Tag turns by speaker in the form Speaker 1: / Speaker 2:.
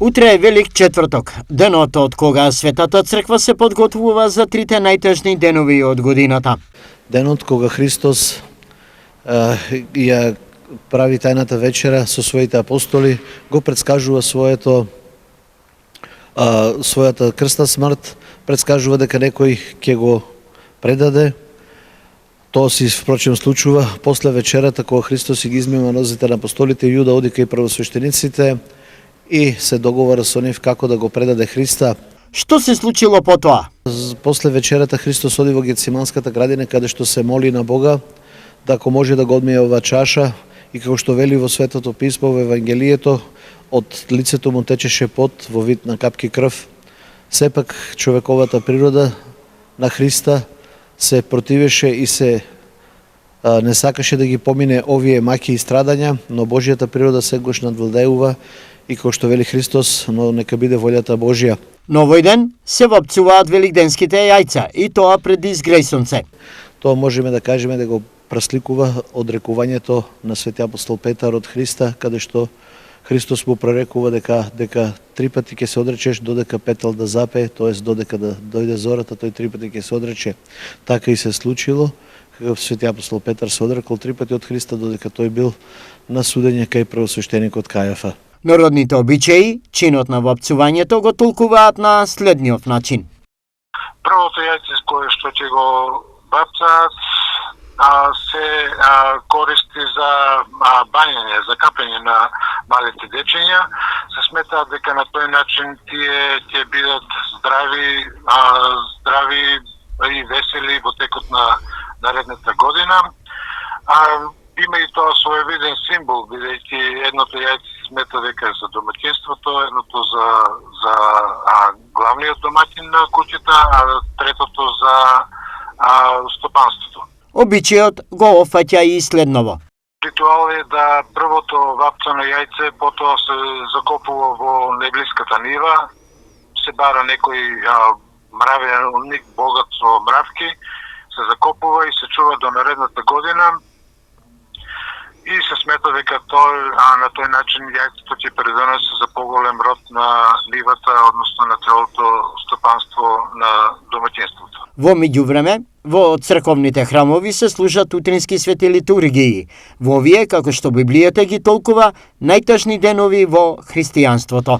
Speaker 1: Утре е Велик четврток, денот од кога Светата Црква се подготвува за трите најтежни денови од годината.
Speaker 2: Денот кога Христос ја прави тајната вечера со своите апостоли, го предскажува својата крстна смрт, предскажува дека некој ќе го предаде. Тоа се впрочем случува после вечерата кога Христос ги измима нозите на апостолите, Јуда оди кај првосвештениците и се договара со нив како да го предаде Христа.
Speaker 1: Што се случило потоа?
Speaker 2: После вечерата Христос оди во Гециманската градина каде што се моли на Бога да ако може да го одмие ова чаша и како што вели во Светото писмо во Евангелието, од лицето му течеше пот во вид на капки крв. Сепак човековата природа на Христа се противеше и се не сакаше да ги помине овие маки и страдања, но Божјата природа сегош надвладеува и како што вели Христос, но нека биде волјата Божја.
Speaker 1: Но овој ден се вапцуваат великденските јајца и тоа пред изгреј сонце.
Speaker 2: Тоа можеме да кажеме да го пресликува одрекувањето на свети апостол Петар од Христа, каде што Христос му прорекува дека три пати ќе се одречеш додека петел да запее, тоест додека да дојде зората, тој три пати ќе се одрече. Така и се случило. Свети апостол Петар се одрекол три пати од Христа додека тој бил на судење кај првосвештеникот Кајафа.
Speaker 1: Народните обичаи, чинот на вапцувањето го толкуваат на следниот начин.
Speaker 3: Првото јајце кое што ќе го бапцаат се користи за бањење, за капење на малите дечиња. Се сметаат дека на тој начин тие ќе бидат здрави и весели во текот на наредната година. Има и тоа своевиден символ, бидејќи едното јајце се смета дека е за домаќинството, едното за главниот домаќин на куќата, а третото за стопанството.
Speaker 1: Обичајот го офаќа и следново.
Speaker 3: Ритуал е да првото вапцано јајце потоа се закопува во неблиската нива, се бара некој мравеник богат со мравки, се закопува и се чува до наредната година. И се смета дека на тој начин јајцето ќе придонесе за поголем род на нивата, односно на целото стопанство на домаќинството.
Speaker 1: Во меѓувреме, во црковните храмови се служат утрински свети литургии, во овие, како што Библијата ги толкува, најтежни денови во христијанството.